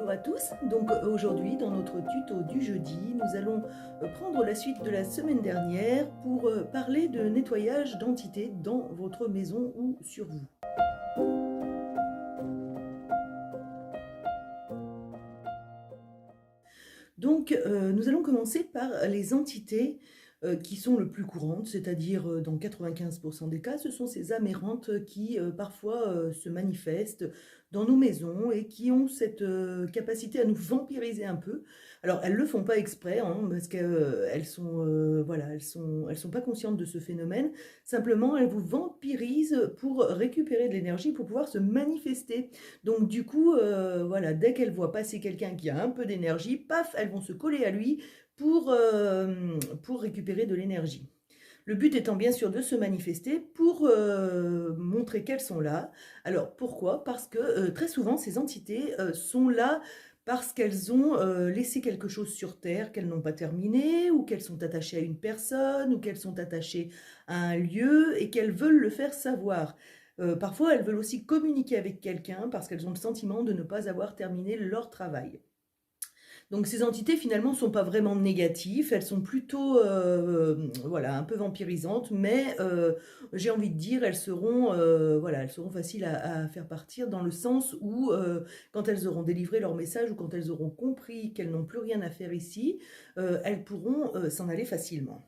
Bonjour à tous, donc aujourd'hui dans notre tuto du jeudi, nous allons prendre la suite de la semaine dernière pour parler de nettoyage d'entités dans votre maison ou sur vous. Donc nous allons commencer par les entités qui sont le plus courantes, c'est-à-dire dans 95% des cas, ce sont ces âmes errantes qui parfois se manifestent dans nos maisons et qui ont cette capacité à nous vampiriser un peu. Alors elles ne le font pas exprès, hein, parce qu'elles sont, voilà, elles sont pas conscientes de ce phénomène. Simplement, elles vous vampirisent pour récupérer de l'énergie, pour pouvoir se manifester. Donc du coup, voilà, dès qu'elles voient passer quelqu'un qui a un peu d'énergie, paf, elles vont se coller à lui pour récupérer de l'énergie. Le but étant bien sûr de se manifester pour montrer qu'elles sont là. Alors pourquoi? Parce que très souvent ces entités sont là parce qu'elles ont laissé quelque chose sur Terre qu'elles n'ont pas terminé, ou qu'elles sont attachées à une personne, ou qu'elles sont attachées à un lieu et qu'elles veulent le faire savoir. Parfois elles veulent aussi communiquer avec quelqu'un parce qu'elles ont le sentiment de ne pas avoir terminé leur travail. Donc ces entités finalement ne sont pas vraiment négatives, elles sont plutôt voilà, un peu vampirisantes, mais j'ai envie de dire voilà, elles seront faciles à faire partir dans le sens où quand elles auront délivré leur message ou quand elles auront compris qu'elles n'ont plus rien à faire ici, elles pourront s'en aller facilement.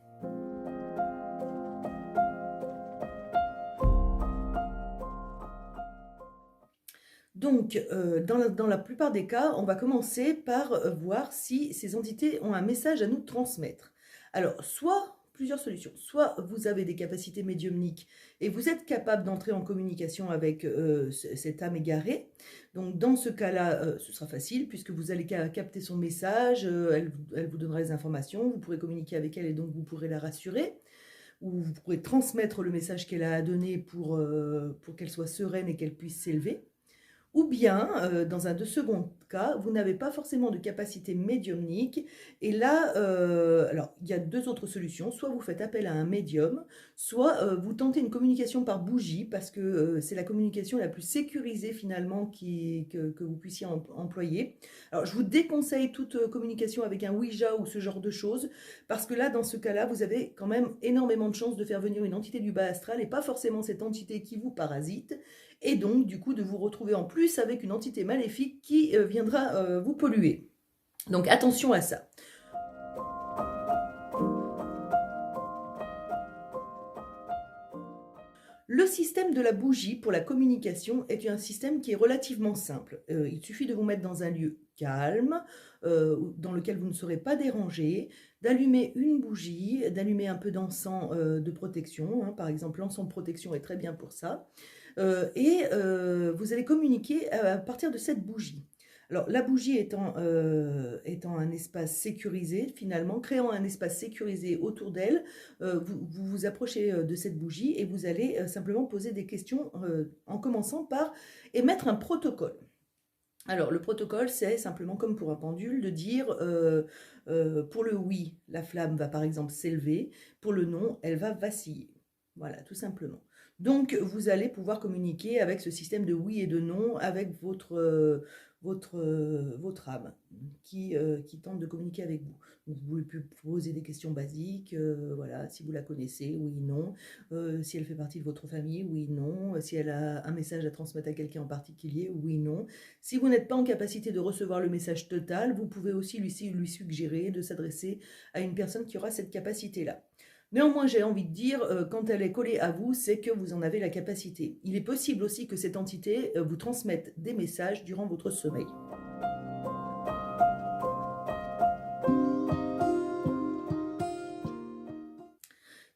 Donc, dans la plupart des cas, on va commencer par voir si ces entités ont un message à nous transmettre. Alors, soit plusieurs solutions. Soit vous avez des capacités médiumniques et vous êtes capable d'entrer en communication avec cette âme égarée. Donc, dans ce cas-là, ce sera facile puisque vous allez capter son message, elle vous donnera les informations, vous pourrez communiquer avec elle et donc vous pourrez la rassurer. Ou vous pourrez transmettre le message qu'elle a à donner pour qu'elle soit sereine et qu'elle puisse s'élever. Ou bien, dans un second cas, vous n'avez pas forcément de capacité médiumnique. Et là, alors, il y a deux autres solutions. Soit vous faites appel à un médium, soit vous tentez une communication par bougie, parce que c'est la communication la plus sécurisée finalement que vous puissiez employer. Alors, je vous déconseille toute communication avec un Ouija ou ce genre de choses, parce que là, dans ce cas-là, vous avez quand même énormément de chances de faire venir une entité du bas astral, et pas forcément cette entité qui vous parasite, et donc du coup de vous retrouver en plus avec une entité maléfique qui viendra vous polluer. Donc attention à ça. Le système de la bougie pour la communication est un système qui est relativement simple. Il suffit de vous mettre dans un lieu calme, dans lequel vous ne serez pas dérangé, d'allumer une bougie, d'allumer un peu d'encens de protection, hein, par exemple l'encens de protection est très bien pour ça, et vous allez communiquer à partir de cette bougie. Alors, la bougie étant un espace sécurisé, finalement, créant un espace sécurisé autour d'elle, vous vous approchez de cette bougie et vous allez simplement poser des questions en commençant par émettre un protocole. Alors, le protocole, c'est simplement comme pour un pendule de dire pour le oui, la flamme va par exemple s'élever, pour le non, elle va vaciller. Voilà, tout simplement. Donc, vous allez pouvoir communiquer avec ce système de oui et de non avec votre âme qui tente de communiquer avec vous. Donc, vous pouvez poser des questions basiques, voilà, si vous la connaissez, oui, non, si elle fait partie de votre famille, oui, non, si elle a un message à transmettre à quelqu'un en particulier, oui, non. Si vous n'êtes pas en capacité de recevoir le message total, vous pouvez aussi lui suggérer de s'adresser à une personne qui aura cette capacité-là. Néanmoins, j'ai envie de dire, quand elle est collée à vous, c'est que vous en avez la capacité. Il est possible aussi que cette entité vous transmette des messages durant votre sommeil.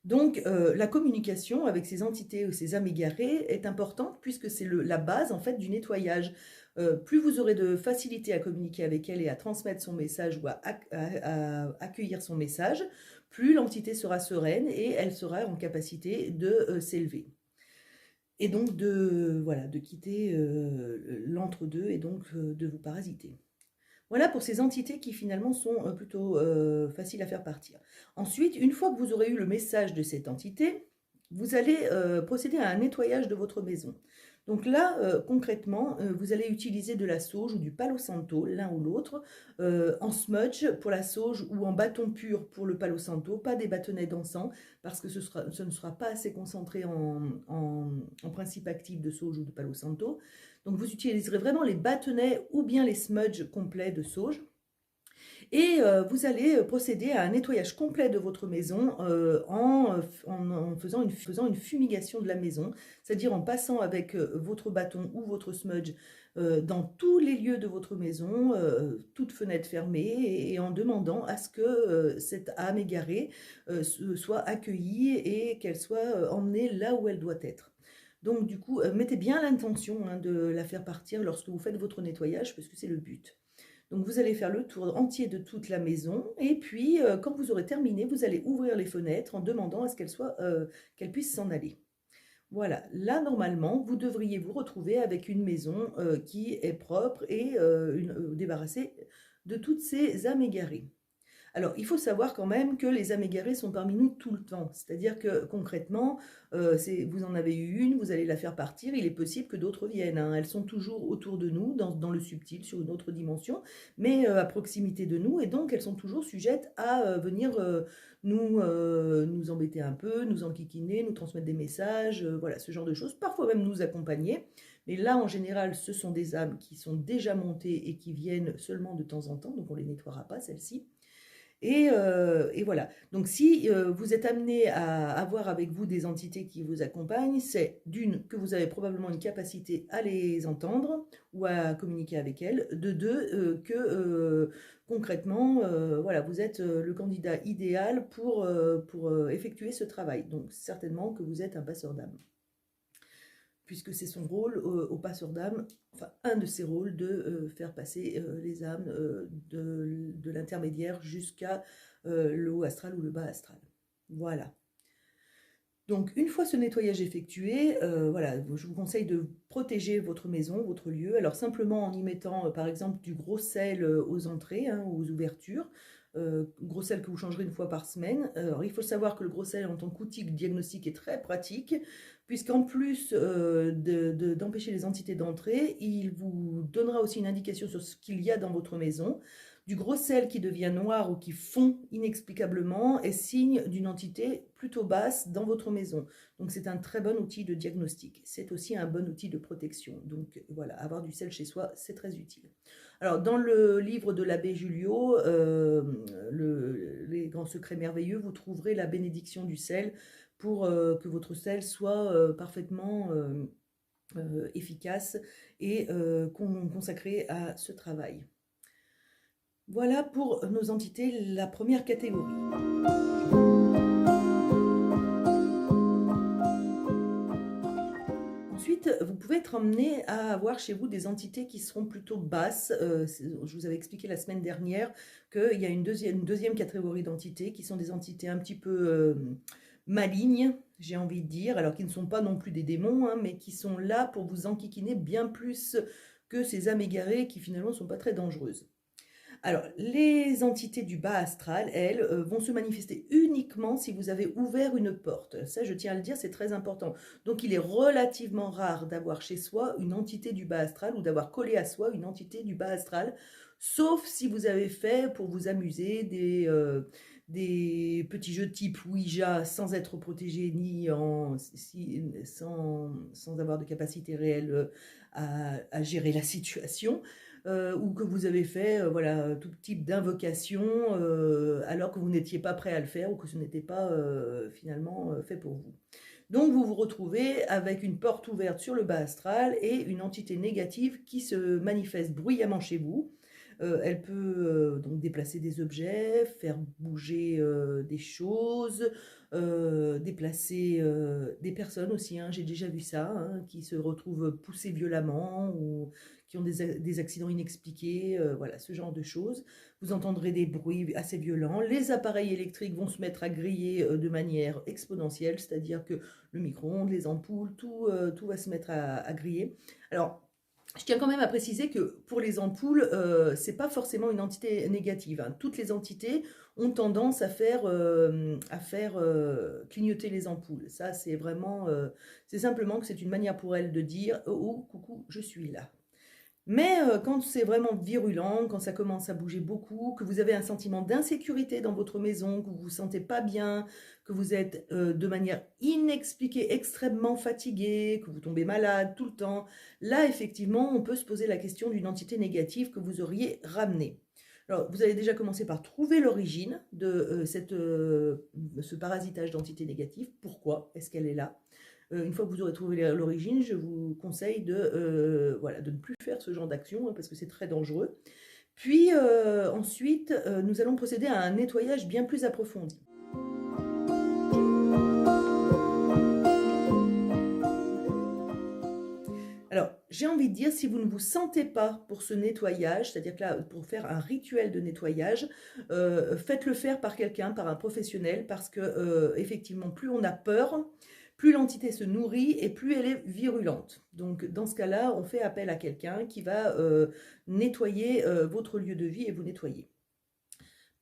Donc, la communication avec ces entités ou ces âmes égarées est importante puisque c'est la base en fait du nettoyage. Plus vous aurez de facilité à communiquer avec elle et à transmettre son message ou à accueillir son message, plus l'entité sera sereine et elle sera en capacité de s'élever. Et donc voilà, de quitter l'entre-deux et donc de vous parasiter. Voilà pour ces entités qui finalement sont plutôt faciles à faire partir. Ensuite, une fois que vous aurez eu le message de cette entité, vous allez procéder à un nettoyage de votre maison. Donc là, concrètement, vous allez utiliser de la sauge ou du palo santo, l'un ou l'autre, en smudge pour la sauge ou en bâton pur pour le palo santo, pas des bâtonnets d'encens, parce que ce ne sera pas assez concentré en principe actif de sauge ou de palo santo. Donc vous utiliserez vraiment les bâtonnets ou bien les smudges complets de sauge. Et vous allez procéder à un nettoyage complet de votre maison en faisant une fumigation de la maison, c'est-à-dire en passant avec votre bâton ou votre smudge dans tous les lieux de votre maison, toutes fenêtres fermées, et en demandant à ce que cette âme égarée soit accueillie et qu'elle soit emmenée là où elle doit être. Donc du coup, mettez bien l'intention de la faire partir lorsque vous faites votre nettoyage, parce que c'est le but. Donc vous allez faire le tour entier de toute la maison, et puis quand vous aurez terminé, vous allez ouvrir les fenêtres en demandant à ce qu'elles puissent s'en aller. Voilà, là normalement, vous devriez vous retrouver avec une maison qui est propre et débarrassée de toutes ces âmes égarées. Alors, il faut savoir quand même que les âmes égarées sont parmi nous tout le temps. C'est-à-dire que concrètement, vous en avez eu une, vous allez la faire partir, il est possible que d'autres viennent, hein. Elles sont toujours autour de nous, dans le subtil, sur une autre dimension, mais à proximité de nous, et donc elles sont toujours sujettes à venir nous embêter un peu, nous enquiquiner, nous transmettre des messages, voilà, ce genre de choses, parfois même nous accompagner. Mais là, en général, ce sont des âmes qui sont déjà montées et qui viennent seulement de temps en temps, donc on ne les nettoiera pas, celles-ci. Et voilà. Donc, si vous êtes amené à avoir avec vous des entités qui vous accompagnent, c'est d'une, que vous avez probablement une capacité à les entendre ou à communiquer avec elles, de deux, que concrètement, voilà, vous êtes le candidat idéal pour effectuer ce travail. Donc, certainement que vous êtes un passeur d'âme, puisque c'est son rôle au passeur d'âme, enfin un de ses rôles, de faire passer les âmes de l'intermédiaire jusqu'à le haut astral ou le bas astral. Voilà. Donc une fois ce nettoyage effectué, voilà, je vous conseille de protéger votre maison, votre lieu. Alors simplement en y mettant par exemple du gros sel aux entrées, hein, aux ouvertures. Gros sel que vous changerez une fois par semaine. Alors, il faut savoir que le gros sel en tant qu'outil diagnostique est très pratique, puisqu'en plus d'empêcher les entités d'entrer, il vous donnera aussi une indication sur ce qu'il y a dans votre maison. Du gros sel qui devient noir ou qui fond inexplicablement est signe d'une entité plutôt basse dans votre maison. Donc c'est un très bon outil de diagnostic. C'est aussi un bon outil de protection. Donc voilà, avoir du sel chez soi, c'est très utile. Alors dans le livre de l'abbé Julio, Les grands secrets merveilleux, vous trouverez la bénédiction du sel pour que votre sel soit parfaitement efficace et consacré à ce travail. Voilà pour nos entités, la première catégorie. Ensuite, vous pouvez être emmené à avoir chez vous des entités qui seront plutôt basses. Je vous avais expliqué la semaine dernière qu'il y a une deuxième catégorie d'entités qui sont des entités un petit peu malignes, j'ai envie de dire, alors qui ne sont pas non plus des démons, hein, mais qui sont là pour vous enquiquiner bien plus que ces âmes égarées qui finalement ne sont pas très dangereuses. Alors, les entités du bas astral, elles, vont se manifester uniquement si vous avez ouvert une porte. Ça, je tiens à le dire, c'est très important. Donc, il est relativement rare d'avoir chez soi une entité du bas astral ou d'avoir collé à soi une entité du bas astral, sauf si vous avez fait, pour vous amuser, des petits jeux type Ouija sans être protégé ni sans avoir de capacité réelle à gérer la situation. Ou que vous avez fait voilà, tout type d'invocation alors que vous n'étiez pas prêt à le faire ou que ce n'était pas finalement fait pour vous. Donc vous vous retrouvez avec une porte ouverte sur le bas astral et une entité négative qui se manifeste bruyamment chez vous. Elle peut donc déplacer des objets, faire bouger des choses, déplacer des personnes aussi, hein, j'ai déjà vu ça, hein, qui se retrouvent poussées violemment ou qui ont des accidents inexpliqués, voilà, ce genre de choses. Vous entendrez des bruits assez violents. Les appareils électriques vont se mettre à griller de manière exponentielle, c'est-à-dire que le micro-ondes, les ampoules, tout va se mettre à griller. Alors, Je tiens quand même à préciser que pour les ampoules, c'est pas forcément une entité négative, hein. Toutes les entités ont tendance à faire clignoter les ampoules. Ça, c'est vraiment, c'est simplement que c'est une manière pour elles de dire: «Oh, oh, coucou, je suis là». Mais quand c'est vraiment virulent, quand ça commence à bouger beaucoup, que vous avez un sentiment d'insécurité dans votre maison, que vous vous sentez pas bien, que vous êtes de manière inexpliquée extrêmement fatigué, que vous tombez malade tout le temps, là effectivement on peut se poser la question d'une entité négative que vous auriez ramenée. Alors vous allez déjà commencer par trouver l'origine de ce parasitage d'entité négative. Pourquoi est-ce qu'elle est là? Une fois que vous aurez trouvé l'origine, je vous conseille voilà, de ne plus faire ce genre d'action, hein, parce que c'est très dangereux. Puis ensuite, nous allons procéder à un nettoyage bien plus approfondi. Alors, j'ai envie de dire, si vous ne vous sentez pas pour ce nettoyage, c'est-à-dire que là, pour faire un rituel de nettoyage, faites-le faire par quelqu'un, par un professionnel, parce que effectivement, plus on a peur, plus l'entité se nourrit et plus elle est virulente. Donc, dans ce cas-là, on fait appel à quelqu'un qui va nettoyer votre lieu de vie et vous nettoyer.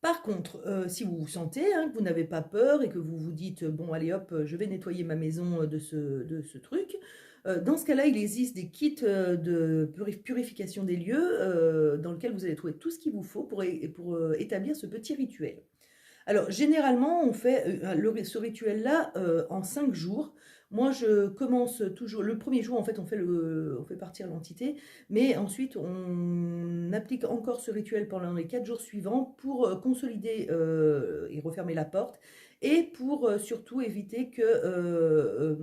Par contre, si vous vous sentez, hein, que vous n'avez pas peur et que vous vous dites: «Bon allez hop, je vais nettoyer ma maison, de ce truc», dans ce cas-là, il existe des kits, de purification des lieux, dans lequel vous allez trouver tout ce qu'il vous faut pour établir ce petit rituel. Alors généralement, on fait, ce rituel-là, en 5 jours. Moi, je commence toujours le premier jour, en fait, on fait partir l'entité, mais ensuite on applique encore ce rituel pendant les 4 jours suivants pour, consolider, et refermer la porte et pour, surtout éviter que,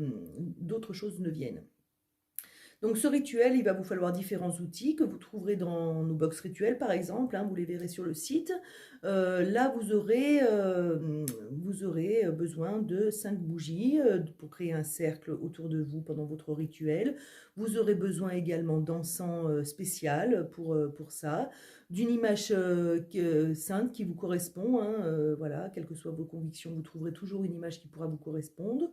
d'autres choses ne viennent. Donc ce rituel, il va vous falloir différents outils que vous trouverez dans nos box rituels par exemple, hein, vous les verrez sur le site. Là vous aurez besoin de 5 bougies pour créer un cercle autour de vous pendant votre rituel. Vous aurez besoin également d'encens spécial pour ça, d'une image sainte qui vous correspond, hein, voilà, quelles que soient vos convictions, vous trouverez toujours une image qui pourra vous correspondre.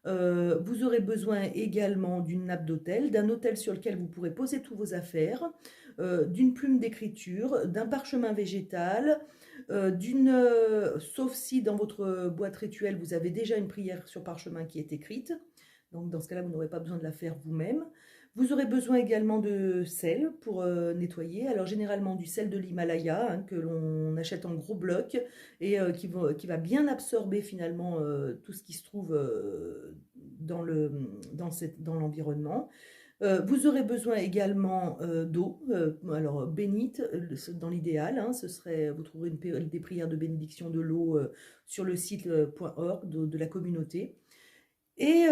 Vous aurez besoin également d'une nappe d'autel, d'un autel sur lequel vous pourrez poser tous vos affaires, d'une plume d'écriture, d'un parchemin végétal, sauf si dans votre boîte rituelle vous avez déjà une prière sur parchemin qui est écrite, donc dans ce cas-là vous n'aurez pas besoin de la faire vous-même. Vous aurez besoin également de sel pour nettoyer, alors généralement du sel de l'Himalaya, hein, que l'on achète en gros blocs et qui va bien absorber finalement tout ce qui se trouve dans l'environnement. Vous aurez besoin également d'eau, alors bénite, dans l'idéal, hein, vous trouverez des prières de bénédiction de l'eau sur le site .org de la communauté. Et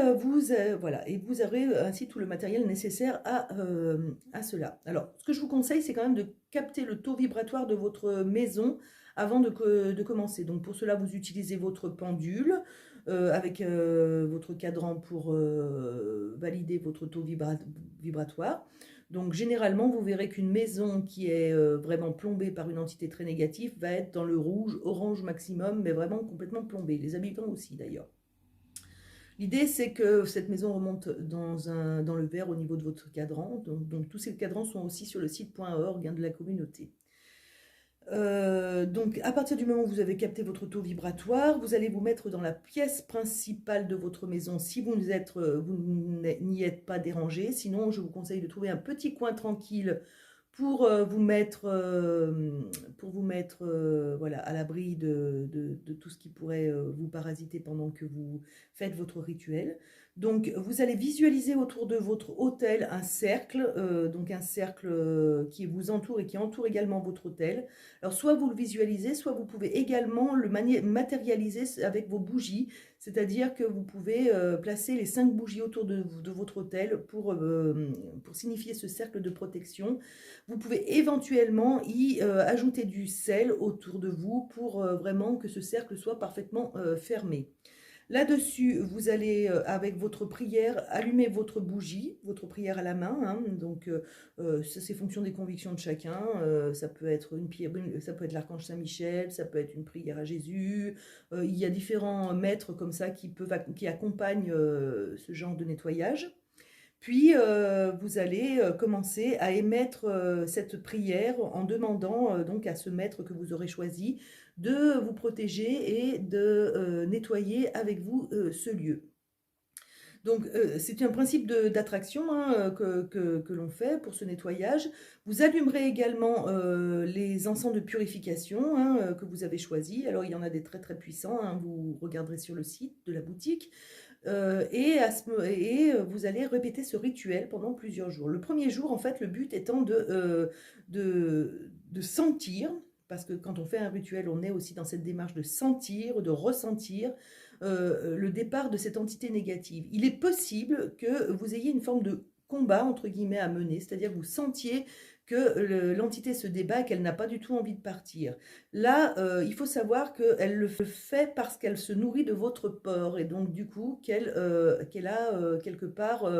voilà, et vous aurez ainsi tout le matériel nécessaire à cela. Alors, ce que je vous conseille, c'est quand même de capter le taux vibratoire de votre maison avant de commencer. Donc pour cela, vous utilisez votre pendule avec votre cadran pour valider votre taux vibratoire. Donc généralement, vous verrez qu'une maison qui est vraiment plombée par une entité très négative va être dans le rouge, orange maximum, mais vraiment complètement plombée. Les habitants aussi d'ailleurs. L'idée, c'est que cette maison remonte dans le vert au niveau de votre cadran. Donc tous ces cadrans sont aussi sur le site .org, hein, de la communauté. Donc à partir du moment où vous avez capté votre taux vibratoire, vous allez vous mettre dans la pièce principale de votre maison si vous n'y êtes pas dérangé. Sinon, je vous conseille de trouver un petit coin tranquille pour vous mettre, voilà, à l'abri de tout ce qui pourrait vous parasiter pendant que vous faites votre rituel. Donc vous allez visualiser autour de votre autel un cercle, donc un cercle qui vous entoure et qui entoure également votre autel. Alors soit vous le visualisez, soit vous pouvez également le matérialiser avec vos bougies, c'est-à-dire que vous pouvez placer les 5 bougies autour de votre autel pour signifier ce cercle de protection. Vous pouvez éventuellement y ajouter du sel autour de vous pour vraiment que ce cercle soit parfaitement fermé. Là-dessus, vous allez, avec votre prière, allumer votre bougie, votre prière à la main, hein. Donc, ça, c'est fonction des convictions de chacun. Ça peut être ça peut être l'archange Saint-Michel, ça peut être une prière à Jésus. Il y a différents maîtres comme ça qui accompagnent ce genre de nettoyage. Puis, vous allez commencer à émettre cette prière en demandant donc à ce maître que vous aurez choisi de vous protéger et de nettoyer avec vous ce lieu. Donc, c'est un principe d'attraction hein, que l'on fait pour ce nettoyage. Vous allumerez également les encens de purification hein, que vous avez choisis. Alors, il y en a des très très puissants, hein, vous regarderez sur le site de la boutique. Vous allez répéter ce rituel pendant plusieurs jours. Le premier jour, en fait, le but étant de sentir, parce que quand on fait un rituel, on est aussi dans cette démarche de sentir, de ressentir le départ de cette entité négative. Il est possible que vous ayez une forme de combat, entre guillemets, à mener, c'est-à-dire que vous sentiez que l'entité se débat et qu'elle n'a pas du tout envie de partir. Là, il faut savoir qu'elle le fait parce qu'elle se nourrit de votre peur et donc du coup qu'elle a quelque part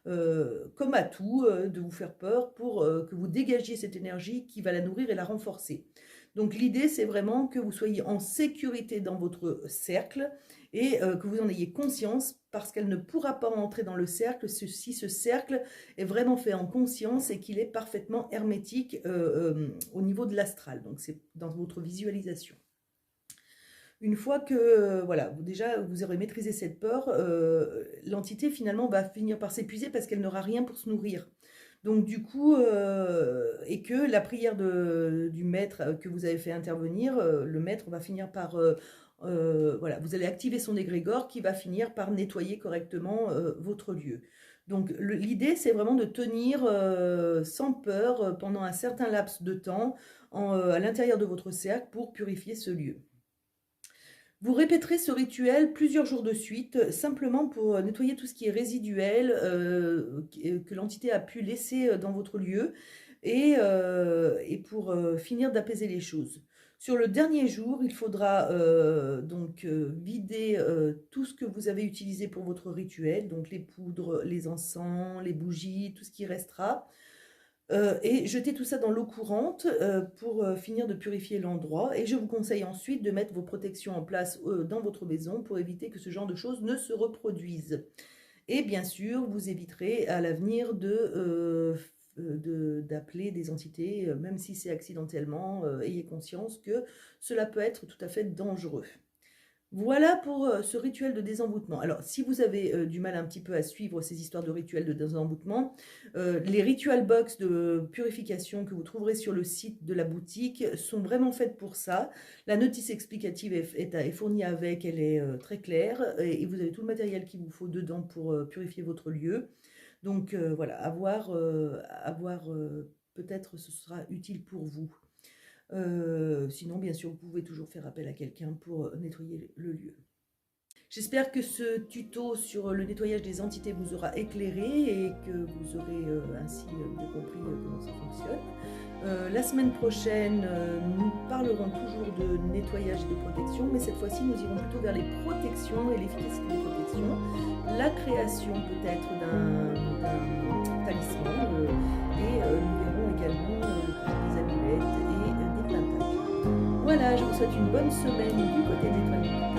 comme atout de vous faire peur pour que vous dégagiez cette énergie qui va la nourrir et la renforcer. Donc l'idée, c'est vraiment que vous soyez en sécurité dans votre cercle et que vous en ayez conscience parce qu'elle ne pourra pas entrer dans le cercle si ce cercle est vraiment fait en conscience et qu'il est parfaitement hermétique au niveau de l'astral. Donc c'est dans votre visualisation. Une fois que voilà, déjà vous aurez maîtrisé cette peur, l'entité finalement va finir par s'épuiser parce qu'elle n'aura rien pour se nourrir. Donc du coup, et que la prière du maître que vous avez fait intervenir, le maître va finir par, voilà, vous allez activer son égrégore qui va finir par nettoyer correctement votre lieu. Donc l'idée, c'est vraiment de tenir sans peur pendant un certain laps de temps à l'intérieur de votre cercle pour purifier ce lieu. Vous répéterez ce rituel plusieurs jours de suite, simplement pour nettoyer tout ce qui est résiduel que l'entité a pu laisser dans votre lieu et pour finir d'apaiser les choses. Sur le dernier jour, il faudra donc vider tout ce que vous avez utilisé pour votre rituel, donc les poudres, les encens, les bougies, tout ce qui restera. Et jeter tout ça dans l'eau courante pour finir de purifier l'endroit. Et je vous conseille ensuite de mettre vos protections en place dans votre maison pour éviter que ce genre de choses ne se reproduisent. Et bien sûr, vous éviterez à l'avenir d'appeler des entités, même si c'est accidentellement, ayez conscience que cela peut être tout à fait dangereux. Voilà pour ce rituel de désemboûtement. Alors, si vous avez du mal un petit peu à suivre ces histoires de rituels de désemboûtement, les ritual box de purification que vous trouverez sur le site de la boutique sont vraiment faites pour ça. La notice explicative est fournie avec, elle est très claire et vous avez tout le matériel qu'il vous faut dedans pour purifier votre lieu. Donc voilà, à voir, peut-être ce sera utile pour vous. Sinon, bien sûr, vous pouvez toujours faire appel à quelqu'un pour nettoyer le lieu. J'espère que ce tuto sur le nettoyage des entités vous aura éclairé et que vous aurez ainsi mieux compris comment ça fonctionne. La semaine prochaine, nous parlerons toujours de nettoyage et de protection, mais cette fois-ci, nous irons plutôt vers les protections et l'efficacité des protections, la création peut-être d'un talisman et nous verrons également des amulettes et des voilà, je vous souhaite une bonne semaine du côté des étoiles.